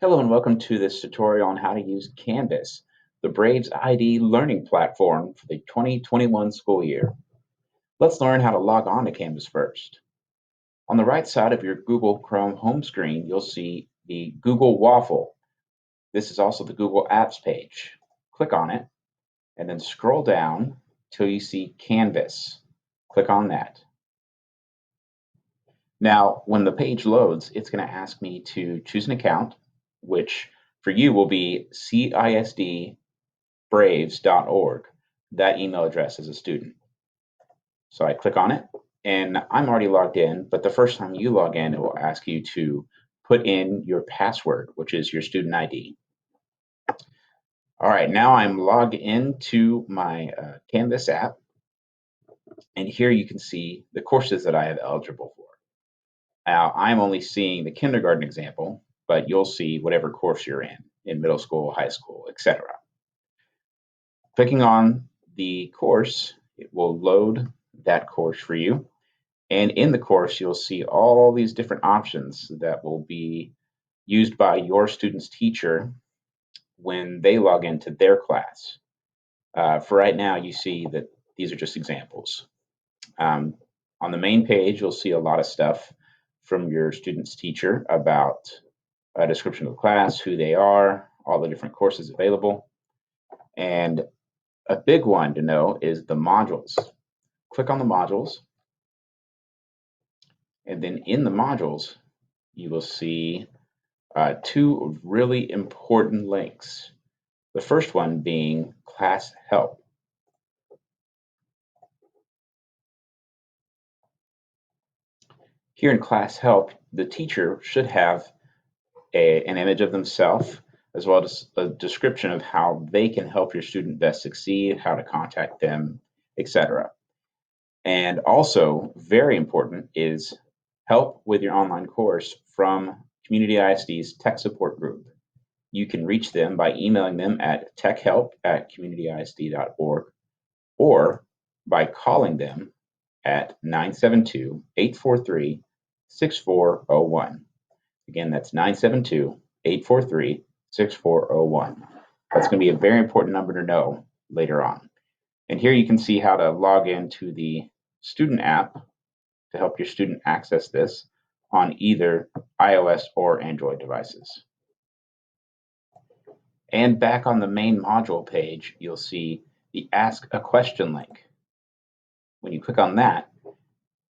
Hello and welcome to this tutorial on how to use Canvas, the Braves ID learning platform for the 2021 school year. Let's learn how to log on to Canvas first. On the right side of your Google Chrome home screen, you'll see the Google Waffle. This is also the Google Apps page. Click on it and then scroll down till you see Canvas. Click on that. Now, when the page loads, it's going to ask me to choose an account, which for you will be CISDbraves.org, that email address as a student. So I click on it, and I'm already logged in, but the first time you log in, it will ask you to put in your password, which is your student ID. All right, now I'm logged into my Canvas app, and here you can see the courses that I have eligible for. Now, I'm only seeing the kindergarten example, but you'll see whatever course you're in middle school, high school, etc. Clicking on the course, it will load that course for you. And in the course, you'll see all these different options that will be used by your student's teacher when they log into their class. For right now, you see that these are just examples. On the main page, you'll see a lot of stuff from your student's teacher about a description of the class, who they are, all the different courses available. And a big one to know is the modules. Click on the modules, and then in the modules, you will see two really important links. The first one being class help. Here in class help, the teacher should have an image of themselves as well as a description of how they can help your student best succeed, how to contact them, etc. And also, very important is help with your online course from Community ISD's tech support group. You can reach them by emailing them at techhelp@communityisd.org or by calling them at 972-843-6401. Again, that's 972-843-6401. That's going to be a very important number to know later on. And here you can see how to log into the student app to help your student access this on either iOS or Android devices. And back on the main module page, you'll see the Ask a Question link. When you click on that,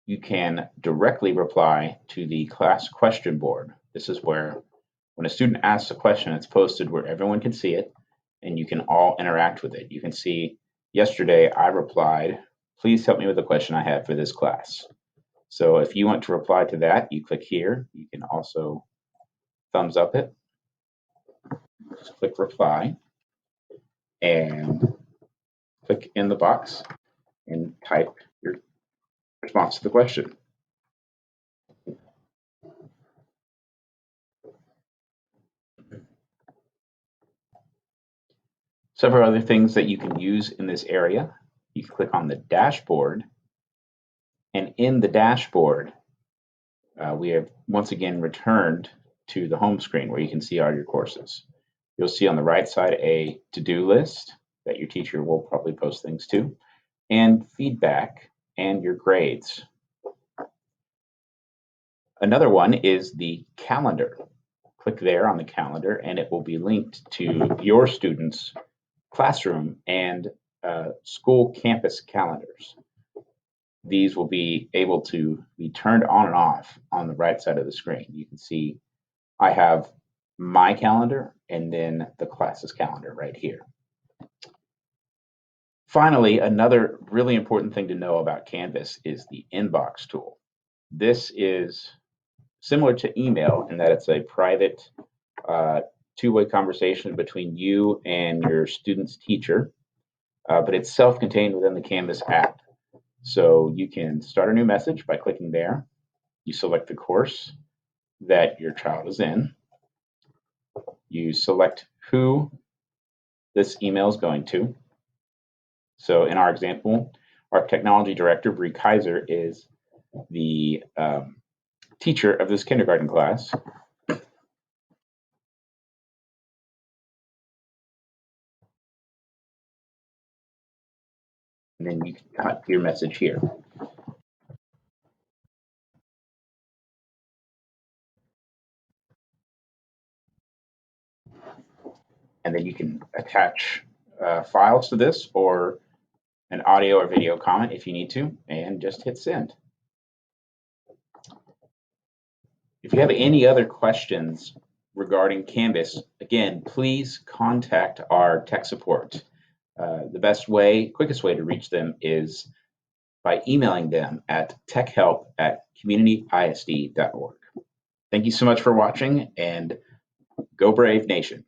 you can directly reply to the class question board. This is where when a student asks a question, it's posted where everyone can see it and you can all interact with it. You can see yesterday I replied, please help me with the question I have for this class. So if you want to reply to that, you click here. You can also thumbs up it. Just click reply and click in the box and type your response to the question. Several other things that you can use in this area. You can click on the dashboard, and in the dashboard, we have once again returned to the home screen where you can see all your courses. You'll see on the right side a to-do list that your teacher will probably post things to, and feedback and your grades. Another one is the calendar. Click there on the calendar and it will be linked to your students' classroom and school campus calendars. These will be able to be turned on and off on the right side of the screen. You can see I have my calendar and then the class's calendar right here. Finally, another really important thing to know about Canvas is the inbox tool. This is similar to email in that it's a private two-way conversation between you and your student's teacher, but it's self-contained within the Canvas app. So you can start a new message by clicking there. You select the course that your child is in. You select who this email is going to. So in our example, our technology director, Bree Kaiser, is the teacher of this kindergarten class. and then you can type your message here. And then you can attach files to this or an audio or video comment if you need to, and just hit send. If you have any other questions regarding Canvas, again, please contact our tech support. The best way, quickest way to reach them is by emailing them at techhelp@communityisd.org. Thank you so much for watching, and go Brave Nation.